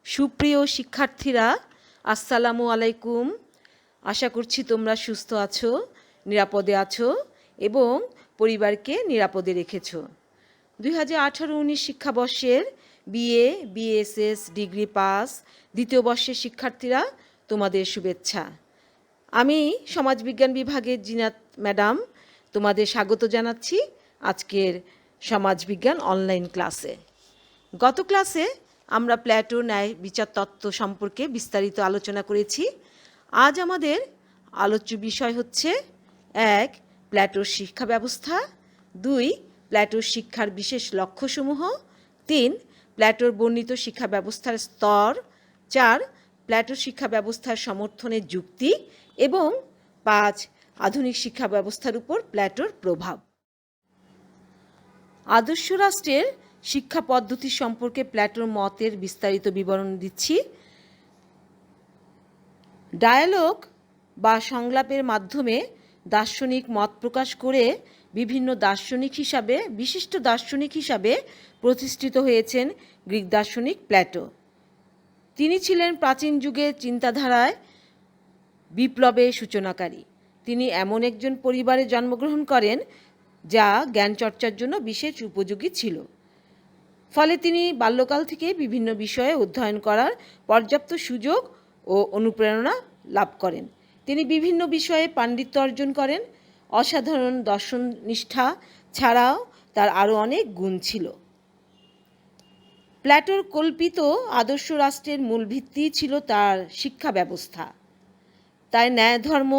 সুপ্রিয় শিক্ষার্থীরা, আসসালামু আলাইকুম। আশা করছি তোমরা সুস্থ আছো, নিরাপদে আছো এবং পরিবারকে নিরাপদে রেখেছো। 2018-19 শিক্ষাবর্ষের বিএ, বিএসএস ডিগ্রি পাস দ্বিতীয় বর্ষের শিক্ষার্থীরা, তোমাদের শুভেচ্ছা। আমি সমাজবিজ্ঞান বিভাগের জিনাত ম্যাডাম তোমাদের স্বাগত জানাচ্ছি আজকের সমাজবিজ্ঞান অনলাইন ক্লাসে। গত ক্লাসে আমরা প্ল্যাটো ন্যায় বিচার তত্ত্ব সম্পর্কে বিস্তারিত আলোচনা করেছি। আজ আমাদের আলোচ্য বিষয় হচ্ছে 1. প্ল্যাটোর শিক্ষা ব্যবস্থা, 2. প্ল্যাটোর শিক্ষার বিশেষ লক্ষ্যসমূহ, 3. প্ল্যাটোর বর্ণিত শিক্ষা ব্যবস্থার স্তর, 4. প্ল্যাটোর শিক্ষা ব্যবস্থার সমর্থনের যুক্তি এবং 5. আধুনিক শিক্ষা ব্যবস্থার উপর প্ল্যাটোর প্রভাব। আদর্শ রাষ্ট্রের শিক্ষা পদ্ধতি সম্পর্কে প্ল্যাটোর মতের বিস্তারিত বিবরণ দিচ্ছি। ডায়ালগ বা সংলাপের মাধ্যমে দার্শনিক মত প্রকাশ করে বিশিষ্ট দার্শনিক হিসাবে প্রতিষ্ঠিত হয়েছেন গ্রিক দার্শনিক প্ল্যাটো। তিনি ছিলেন প্রাচীন যুগের চিন্তাধারায় বিপ্লবের সূচনাকারী। তিনি এমন একজন পরিবারে জন্মগ্রহণ করেন যা জ্ঞান চর্চার জন্য বিশেষ উপযোগী ছিল। ফলে তিনি বাল্যকাল থেকে বিভিন্ন বিষয়ে অধ্যয়ন করার পর্যাপ্ত সুযোগ ও অনুপ্রেরণা লাভ করেন। তিনি বিভিন্ন বিষয়ে পাণ্ডিত্য অর্জন করেন। অসাধারণ দর্শন নিষ্ঠা ছাড়াও তার আরও অনেক গুণ ছিল। প্ল্যাটোর কল্পিত আদর্শ রাষ্ট্রের মূল ভিত্তি ছিল তার শিক্ষা ব্যবস্থা। তাই ন্যায় ধর্ম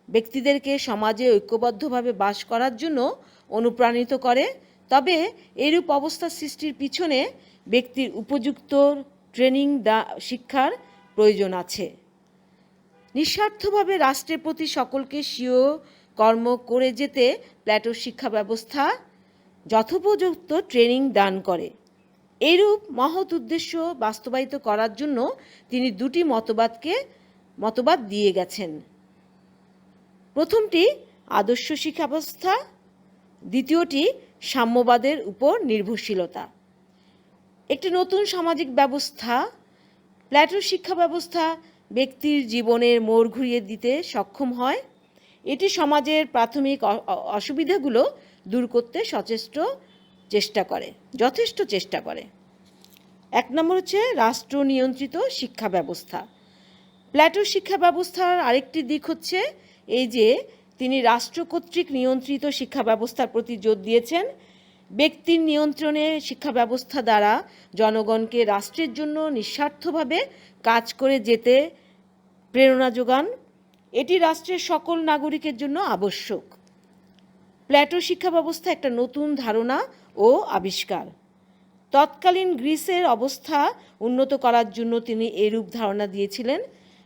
ব্যক্তিদেরকে সমাজে ঐক্যবদ্ধভাবে বাস করার জন্য অনুপ্রাণিত করে। তবে এরূপ অবস্থা সৃষ্টির পিছনে ব্যক্তির উপযুক্ত ট্রেনিং শিক্ষার প্রয়োজন আছে। নিঃস্বার্থভাবে রাষ্ট্রের প্রতি সকলকে স্বীয় কর্ম করে যেতে প্ল্যাটোর শিক্ষা ব্যবস্থা যথোপযুক্ত ট্রেনিং দান করে। এইরূপ মহৎ উদ্দেশ্য বাস্তবায়িত করার জন্য তিনি দুটি মতবাদ দিয়ে গেছেন। প্রথমটি আদর্শ শিক্ষা ব্যবস্থা, দ্বিতীয়টি সাম্যবাদের উপর নির্ভরশীলতা। একটি নতুন সামাজিক ব্যবস্থা। প্ল্যাটোর শিক্ষা ব্যবস্থা ব্যক্তির জীবনের মোড় ঘুরিয়ে দিতে সক্ষম হয়। এটি সমাজের প্রাথমিক অসুবিধাগুলো দূর করতে যথেষ্ট চেষ্টা করে। 1 নম্বর হচ্ছে রাষ্ট্র নিয়ন্ত্রিত শিক্ষা ব্যবস্থা। প্ল্যাটোর শিক্ষা ব্যবস্থার আরেকটি দিক হচ্ছে এই যে তিনি রাষ্ট্র কর্তৃক নিয়ন্ত্রিত শিক্ষা ব্যবস্থার প্রতি জোর দিয়েছেন। ব্যক্তির নিয়ন্ত্রণে শিক্ষা ব্যবস্থা দ্বারা জনগণকে রাষ্ট্রের জন্য নিঃস্বার্থভাবে কাজ করে যেতে প্রেরণা যোগান। এটি রাষ্ট্রের সকল নাগরিকের জন্য আবশ্যক। প্ল্যাটোর শিক্ষা ব্যবস্থা একটা নতুন ধারণা ও আবিষ্কার। তৎকালীন গ্রিসের অবস্থা উন্নত করার জন্য তিনি এরূপ ধারণা দিয়েছিলেন।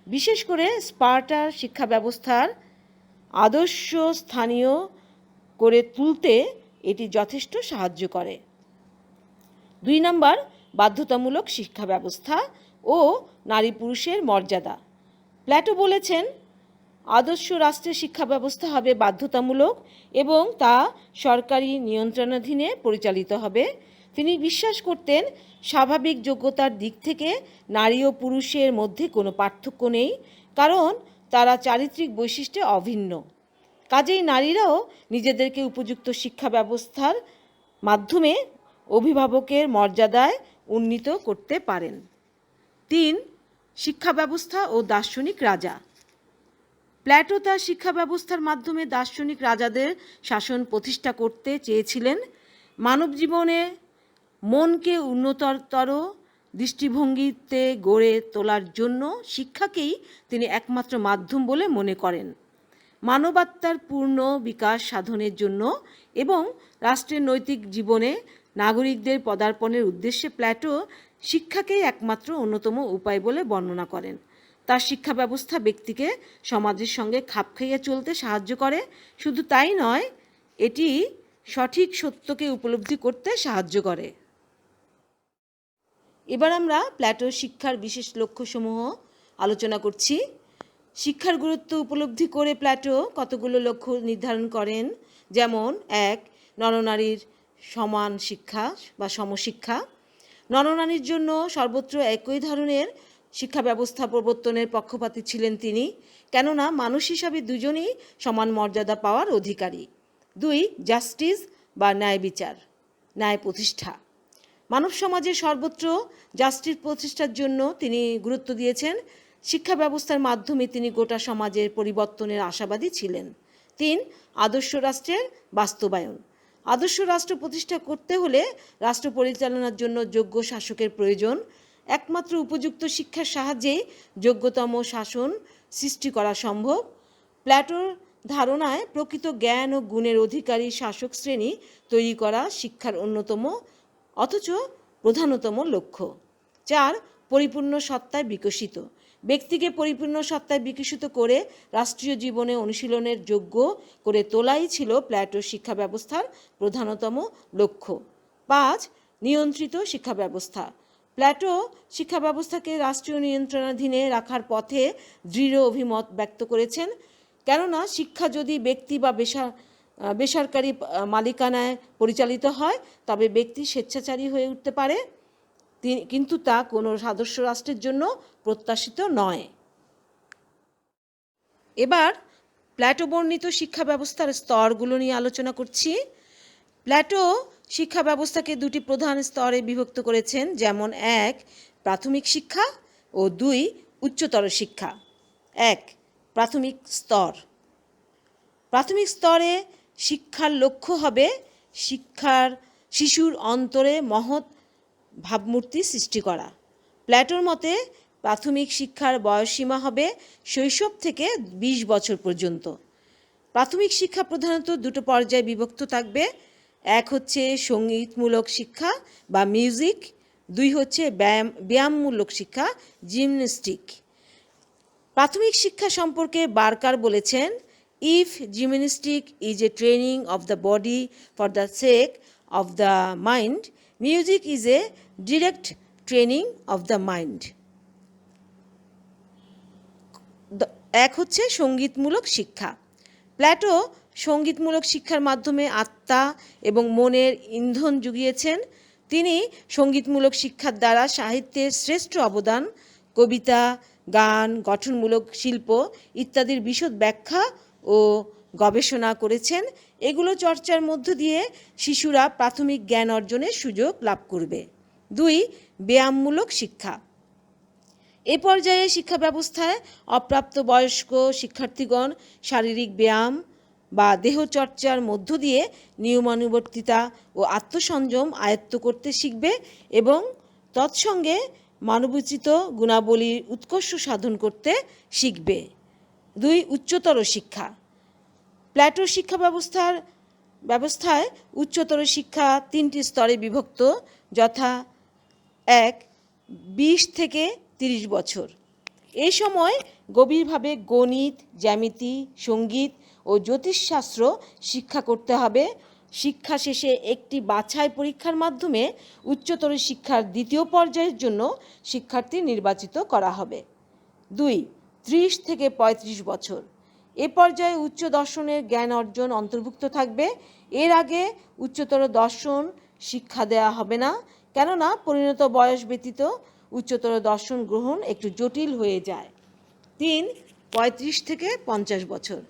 বিশেষ করে স্পার্টার শিক্ষা ব্যবস্থার আদর্শ স্থানীয় করে তুলতে এটি যথেষ্ট সাহায্য করে। 2 নম্বর বাধ্যতামূলক শিক্ষা ব্যবস্থা ও নারী পুরুষের মর্যাদা। প্ল্যাটো বলেছেন আদর্শ রাষ্ট্রের শিক্ষা ব্যবস্থা হবে বাধ্যতামূলক এবং তা সরকারি নিয়ন্ত্রণাধীনে পরিচালিত হবে। তিনি বিশ্বাস করতেন স্বাভাবিক যোগ্যতার দিক থেকে নারী ও পুরুষের মধ্যে কোনো পার্থক্য নেই, কারণ তারা চারিত্রিক বৈশিষ্ট্যে অভিন্ন। কাজেই নারীরাও নিজেদেরকে উপযুক্ত শিক্ষা ব্যবস্থার মাধ্যমে অভিভাবকের মর্যাদায় উন্নীত করতে পারেন। 3. শিক্ষা ব্যবস্থা ও দার্শনিক রাজা। প্ল্যাটো তার শিক্ষা ব্যবস্থার মাধ্যমে দার্শনিক রাজাদের শাসন প্রতিষ্ঠা করতে চেয়েছিলেন। মানব জীবনে মনকে উন্নততর দৃষ্টিভঙ্গিতে গড়ে তোলার জন্য শিক্ষাকেই তিনি একমাত্র মাধ্যম বলে মনে করেন। মানবাত্মার পূর্ণ বিকাশ সাধনের জন্য এবং রাষ্ট্রের নৈতিক জীবনে নাগরিকদের পদার্পণের উদ্দেশ্যে প্ল্যাটো শিক্ষাকেই একমাত্র অন্যতম উপায় বলে বর্ণনা করেন। তার শিক্ষা ব্যবস্থা ব্যক্তিকে সমাজের সঙ্গে খাপ খাইয়ে চলতে সাহায্য করে। শুধু তাই নয়, এটি সঠিক সত্যকে উপলব্ধি করতে সাহায্য করে। এবার আমরা প্ল্যাটোর শিক্ষার বিশেষ লক্ষ্যসমূহ আলোচনা করছি। শিক্ষার গুরুত্ব উপলব্ধি করে প্ল্যাটো কতগুলো লক্ষ্য নির্ধারণ করেন, যেমন 1. নরনারীর সমান শিক্ষা বা সমশিক্ষা, নরনারীর জন্য সর্বত্র একই ধরনের শিক্ষা ব্যবস্থা প্রবর্তনের পক্ষপাতী ছিলেন তিনি, কেননা মানুষ হিসাবে দুজনেই সমান মর্যাদা পাওয়ার অধিকারী। 2. জাস্টিস বা ন্যায় বিচার, ন্যায় প্রতিষ্ঠা। মানব সমাজের সর্বত্র জাস্টিস প্রতিষ্ঠার জন্য তিনি গুরুত্ব দিয়েছেন। শিক্ষা ব্যবস্থার মাধ্যমে তিনি গোটা সমাজের পরিবর্তনের আশাবাদী ছিলেন। 3. আদর্শ রাষ্ট্রের বাস্তবায়ন। আদর্শ রাষ্ট্র প্রতিষ্ঠা করতে হলে রাষ্ট্র পরিচালনার জন্য যোগ্য শাসকের প্রয়োজন। একমাত্র উপযুক্ত শিক্ষার সাহায্যেই যোগ্যতম শাসন সৃষ্টি করা সম্ভব। প্ল্যাটোর ধারণায় প্রকৃত জ্ঞান ও গুণের অধিকারী শাসক শ্রেণী তৈরি করা শিক্ষার অন্যতম অথচ প্রধানতম লক্ষ্য। 4. পরিপূর্ণ সত্তায় বিকশিত। ব্যক্তিকে পরিপূর্ণ সত্তায় বিকশিত করে রাষ্ট্রীয় জীবনে অনুশীলনের যোগ্য করে তোলাই ছিল প্ল্যাটোর শিক্ষা ব্যবস্থার প্রধানতম লক্ষ্য। 5. নিয়ন্ত্রিত শিক্ষা ব্যবস্থা। প্ল্যাটো শিক্ষা ব্যবস্থাকে রাষ্ট্রীয় নিয়ন্ত্রণাধীনে রাখার পথে দৃঢ় অভিমত ব্যক্ত করেছেন, কেননা শিক্ষা যদি ব্যক্তি বা বেসরকারি মালিকানায় পরিচালিত হয় তবে ব্যক্তি স্বেচ্ছাচারী হয়ে উঠতে পারে, কিন্তু তা কোনো আদর্শ রাষ্ট্রের জন্য প্রত্যাশিত নয়। এবার প্ল্যাটো বর্ণিত শিক্ষা ব্যবস্থার স্তরগুলো নিয়ে আলোচনা করছি। প্ল্যাটো শিক্ষা ব্যবস্থাকে 2টি প্রধান স্তরে বিভক্ত করেছেন, যেমন 1. প্রাথমিক শিক্ষা ও 2. উচ্চতর শিক্ষা। 1. প্রাথমিক স্তর। প্রাথমিক স্তরে শিক্ষার লক্ষ্য হবে শিশুর অন্তরে মহৎ ভাবমূর্তি সৃষ্টি করা। প্ল্যাটোর মতে প্রাথমিক শিক্ষার বয়সসীমা হবে শৈশব থেকে 20 বছর পর্যন্ত। প্রাথমিক শিক্ষা প্রধানত 2টো পর্যায়ে বিভক্ত থাকবে। 1 হচ্ছে সঙ্গীতমূলক শিক্ষা বা মিউজিক, 2 হচ্ছে ব্যায়ামমূলক শিক্ষা, জিমন্যাস্টিক। প্রাথমিক শিক্ষা সম্পর্কে বার্কার বলেছেন, if gymnastic is a training of the body for the sake of the mind, music is a direct training of the mind. 1 হচ্ছে সঙ্গীতমূলক শিক্ষা। প্ল্যাটো সঙ্গীতমূলক শিক্ষার মাধ্যমে আত্মা এবং মনের ইন্ধন জুগিয়েছেন। তিনি সঙ্গীতমূলক শিক্ষার দ্বারা সাহিত্যের শ্রেষ্ঠ অবদান, কবিতা, গান, গঠনমূলক শিল্প ইত্যাদির বিশদ ব্যাখ্যা ও গবেষণা করেছেন। এগুলো চর্চার মধ্য দিয়ে শিশুরা প্রাথমিক জ্ঞান অর্জনের সুযোগ লাভ করবে। 2. ব্যায়ামমূলক শিক্ষা। এ পর্যায়ে শিক্ষা ব্যবস্থায় অপ্রাপ্তবয়স্ক শিক্ষার্থীগণ শারীরিক ব্যায়াম বা দেহচর্চার মধ্য দিয়ে নিয়মানুবর্তিতা ও আত্মসংযম আয়ত্ত করতে শিখবে এবং তৎসঙ্গে মানবোচিত গুণাবলীর উৎকর্ষ সাধন করতে শিখবে। 2. উচ্চতর শিক্ষা। প্ল্যাটোর শিক্ষা ব্যবস্থায় উচ্চতর শিক্ষা 3টি স্তরে বিভক্ত, যথা 1. 20 থেকে 30 বছর। এই সময় গভীরভাবে গণিত, জ্যামিতি, সঙ্গীত ও জ্যোতিষশাস্ত্র শিক্ষা করতে হবে। শিক্ষা শেষে একটি বাছাই পরীক্ষার মাধ্যমে উচ্চতর শিক্ষার 2য় পর্যায়ের জন্য শিক্ষার্থী নির্বাচিত করা হবে। 2. 30 থেকে 35 বছর। এ পর্যায়ে উচ্চ দর্শনের জ্ঞান অর্জন অন্তর্ভুক্ত থাকবে। এর আগে উচ্চতর দর্শন শিক্ষা দেওয়া হবে না, কেননা পরিণত বয়স ব্যতীত উচ্চতর দর্শন গ্রহণ একটু জটিল হয়ে যায়। 3. 35 থেকে 50 বছর।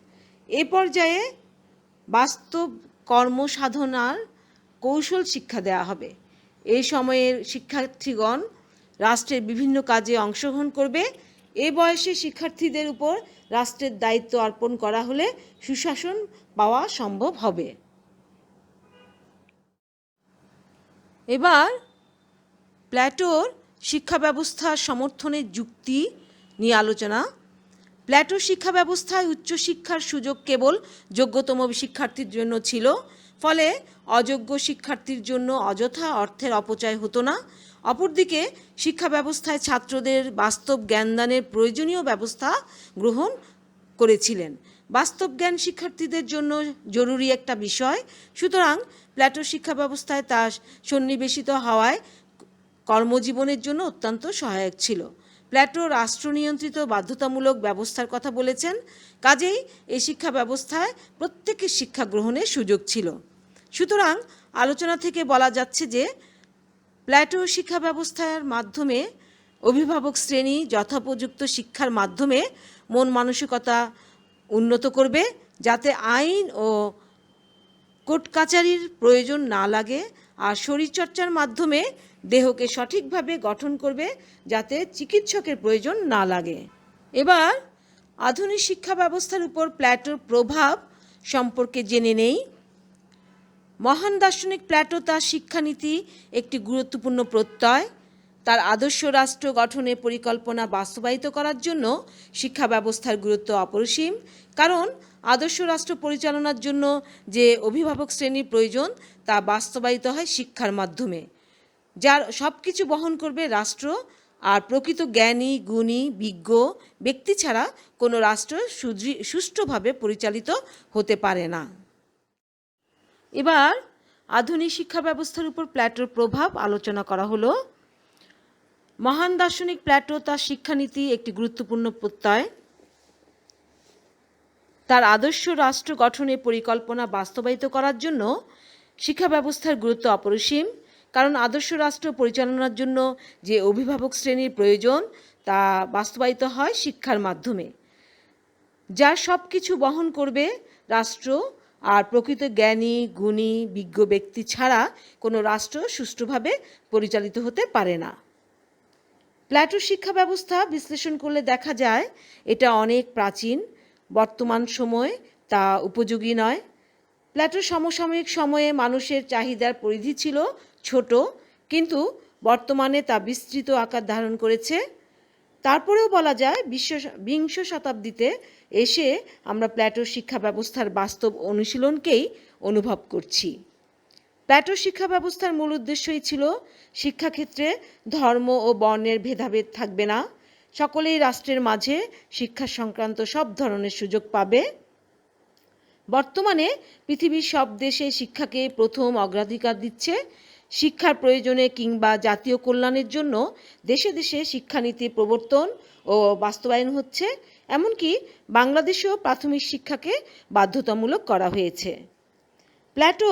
এ পর্যায়ে বাস্তব কর্মসাধনার কৌশল শিক্ষা দেওয়া হবে। এই সময়ের শিক্ষার্থীগণ রাষ্ট্রের বিভিন্ন কাজে অংশগ্রহণ করবে। এ বয়সে শিক্ষার্থীদের উপর রাষ্ট্রের দায়িত্ব অর্পণ করা হলে সুশাসন পাওয়া সম্ভব হবে। এবার প্ল্যাটোর শিক্ষা ব্যবস্থার সমর্থনের যুক্তি নিয়ে আলোচনা। প্ল্যাটোর শিক্ষা ব্যবস্থায় উচ্চশিক্ষার সুযোগ কেবল যোগ্যতম শিক্ষার্থীর জন্য ছিল, ফলে অযোগ্য শিক্ষার্থীর জন্য অযথা অর্থের অপচয় হতো না। অপরদিকে শিক্ষা ব্যবস্থায় ছাত্রদের বাস্তব জ্ঞানদানের প্রয়োজনীয় ব্যবস্থা গ্রহণ করেছিলেন। বাস্তব জ্ঞান শিক্ষার্থীদের জন্য জরুরি একটা বিষয়, সুতরাং প্ল্যাটোর শিক্ষা ব্যবস্থায় তা সন্নিবেশিত হওয়ায় কর্মজীবনের জন্য অত্যন্ত সহায়ক ছিল। প্ল্যাটো রাষ্ট্রনিয়ন্ত্রিত বাধ্যতামূলক ব্যবস্থার কথা বলেছেন, কাজেই এই শিক্ষা ব্যবস্থায় প্রত্যেকের শিক্ষা গ্রহণের সুযোগ ছিল। সুতরাং আলোচনা থেকে বলা যাচ্ছে যে প্ল্যাটো শিক্ষা ব্যবস্থার মাধ্যমে অভিভাবক শ্রেণী যথোপযুক্ত শিক্ষার মাধ্যমে মন মানসিকতা উন্নত করবে, যাতে আইন ও কোর্ট কাচারির প্রয়োজন না লাগে, আর শরীরচর্চার মাধ্যমে দেহকে সঠিকভাবে গঠন করবে, যাতে চিকিৎসকের প্রয়োজন না লাগে। এবার আধুনিক শিক্ষা ব্যবস্থার উপর প্ল্যাটোর প্রভাব সম্পর্কে জেনে নেই। মহান দার্শনিক প্ল্যাটো তার শিক্ষানীতি একটি গুরুত্বপূর্ণ প্রত্যয়। তার আদর্শ রাষ্ট্র গঠনের পরিকল্পনা বাস্তবায়িত করার জন্য শিক্ষা ব্যবস্থার গুরুত্ব অপরিসীম, কারণ আদর্শ রাষ্ট্র পরিচালনার জন্য যে অভিভাবক শ্রেণীর প্রয়োজন তা বাস্তবায়িত হয় শিক্ষার মাধ্যমে, যার সব কিছু বহন করবে রাষ্ট্র। আর প্রকৃত জ্ঞানী, গুণী, বিজ্ঞ ব্যক্তি ছাড়া কোনো রাষ্ট্র সুষ্ঠুভাবে পরিচালিত হতে পারে না। এবার আধুনিক শিক্ষা ব্যবস্থার উপর প্ল্যাটোর প্রভাব আলোচনা করা হলো। মহান দার্শনিক প্ল্যাটো তার শিক্ষানীতি একটি গুরুত্বপূর্ণ প্রত্যয়। তার আদর্শ রাষ্ট্র গঠনের পরিকল্পনা বাস্তবায়িত করার জন্য শিক্ষা ব্যবস্থার গুরুত্ব অপরিসীম, কারণ আদর্শ রাষ্ট্র পরিচালনার জন্য যে অভিভাবক শ্রেণীর প্রয়োজন তা বাস্তবায়িত হয় শিক্ষার মাধ্যমে, যার সব কিছু বহন করবে রাষ্ট্র। আর প্রকৃত জ্ঞানী, গুণী, বিজ্ঞ ব্যক্তি ছাড়া কোনো রাষ্ট্র সুষ্ঠুভাবে পরিচালিত হতে পারে না। প্ল্যাটোর শিক্ষা ব্যবস্থা বিশ্লেষণ করলে দেখা যায় এটা অনেক প্রাচীন, বর্তমান সময়ে তা উপযোগী নয়। প্ল্যাটোর সমসাময়িক সময়ে মানুষের চাহিদার পরিধি ছিল ছোট, কিন্তু বর্তমানে তা বিস্তৃত আকার ধারণ করেছে। তারপরেও বলা যায় বিংশ শতাব্দীতে এসে আমরা প্ল্যাটোর শিক্ষা ব্যবস্থার বাস্তব অনুশীলনকেই অনুভব করছি। প্ল্যাটোর শিক্ষা ব্যবস্থার মূল উদ্দেশ্যই ছিল শিক্ষাক্ষেত্রে ধর্ম ও বর্ণের ভেদাভেদ থাকবে না, সকলেই রাষ্ট্রের মাঝে শিক্ষা সংক্রান্ত সব ধরনের সুযোগ পাবে। বর্তমানে পৃথিবীর সব দেশে শিক্ষাকে প্রথম অগ্রাধিকার দিচ্ছে। শিক্ষার প্রয়োজনে কিংবা জাতীয় কল্যাণের জন্য দেশে দেশে শিক্ষানীতি প্রবর্তন ও বাস্তবায়ন হচ্ছে। এমনকি বাংলাদেশেও প্রাথমিক শিক্ষাকে বাধ্যতামূলক করা হয়েছে। প্ল্যাটো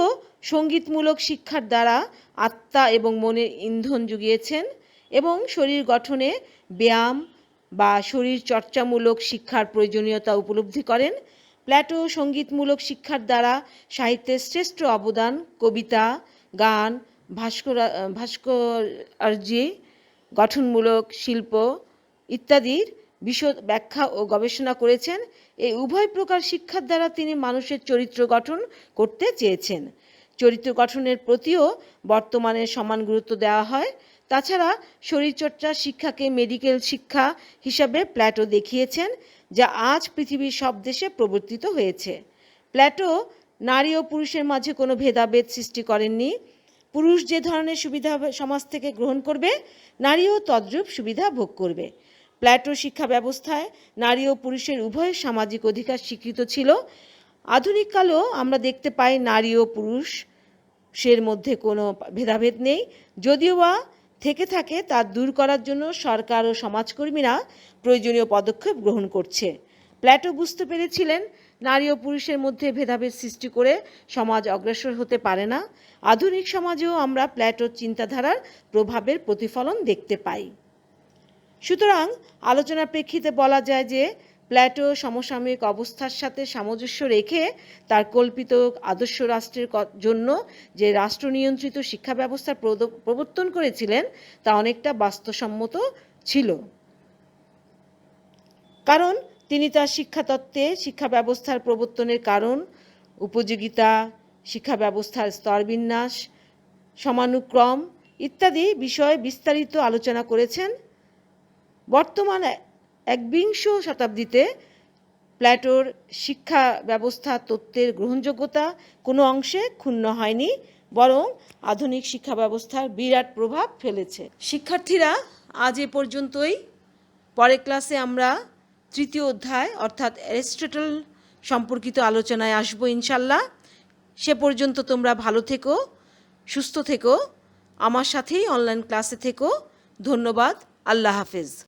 সঙ্গীতমূলক শিক্ষার দ্বারা আত্মা এবং মনের ইন্ধন জুগিয়েছেন এবং শরীর গঠনে ব্যায়াম বা শরীর চর্চামূলক শিক্ষার প্রয়োজনীয়তা উপলব্ধি করেন। প্ল্যাটো সঙ্গীতমূলক শিক্ষার দ্বারা সাহিত্যের শ্রেষ্ঠ অবদান, কবিতা, গান, ভাস্কর্য, গঠনমূলক শিল্প ইত্যাদির বিশদ ব্যাখ্যা ও গবেষণা করেছেন। এই উভয় প্রকার শিক্ষার দ্বারা তিনি মানুষের চরিত্র গঠন করতে চেয়েছেন। চরিত্র গঠনের প্রতিও বর্তমানে সমান গুরুত্ব দেওয়া হয়। তাছাড়া শরীরচর্চা শিক্ষাকে মেডিকেল শিক্ষা হিসাবে প্ল্যাটো দেখিয়েছেন, যা আজ পৃথিবীর সব দেশে প্রবর্তিত হয়েছে। প্ল্যাটো নারী ও পুরুষের মাঝে কোনো ভেদাভেদ সৃষ্টি করেননি। পুরুষ যে ধরনের সুবিধা সমাজ থেকে গ্রহণ করবে, নারীও তদ্রূপ সুবিধা ভোগ করবে। প্ল্যাটো শিক্ষা ব্যবস্থায় নারী ও পুরুষের উভয় সামাজিক অধিকার স্বীকৃত ছিল। আধুনিক কালেও আমরা দেখতে পাই নারী ও পুরুষের মধ্যে কোনো ভেদাভেদ নেই। যদিও বা থেকে থাকে, তা দূর করার জন্য সরকার ও সমাজকর্মীরা প্রয়োজনীয় পদক্ষেপ গ্রহণ করছে। প্ল্যাটো বুঝতে পেরেছিলেন নারী ও পুরুষের মধ্যে ভেদাভেদ সৃষ্টি করে সমাজ অগ্রসর হতে পারে না। আধুনিক সমাজেও আমরা প্ল্যাটোর চিন্তাধারার প্রভাবের প্রতিফলন দেখতে পাই। সুতরাং আলোচনার প্রেক্ষিতে বলা যায় যে প্ল্যাটো সমসাময়িক অবস্থার সাথে সামঞ্জস্য রেখে তার কল্পিত আদর্শ রাষ্ট্রের জন্য যে রাষ্ট্র নিয়ন্ত্রিত শিক্ষা ব্যবস্থা প্রবর্তন করেছিলেন তা অনেকটা বাস্তবসম্মত ছিল, কারণ তিনি তার শিক্ষাতত্ত্বে শিক্ষা ব্যবস্থার প্রবর্তনের কারণ, উপযোগিতা, শিক্ষা ব্যবস্থার স্তরবিন্যাস, সমানুক্রম ইত্যাদি বিষয়ে বিস্তারিত আলোচনা করেছেন। বর্তমান একবিংশ শতাব্দীতে প্ল্যাটোর শিক্ষা ব্যবস্থা তত্ত্বের গ্রহণযোগ্যতা কোনো অংশে ক্ষুণ্ণ হয়নি, বরং আধুনিক শিক্ষা ব্যবস্থার বিরাট প্রভাব ফেলেছে। শিক্ষার্থীরা, আজ এ পর্যন্তই। পরের ক্লাসে আমরা তৃতীয় অধ্যায় অর্থাৎ অ্যারিস্টটল সম্পর্কিত আলোচনায় আসবো ইনশাল্লাহ। সে পর্যন্ত তোমরা ভালো থেকো, সুস্থ থেকো, আমার সাথেই অনলাইন ক্লাসে থেকো। ধন্যবাদ। আল্লাহ হাফেজ।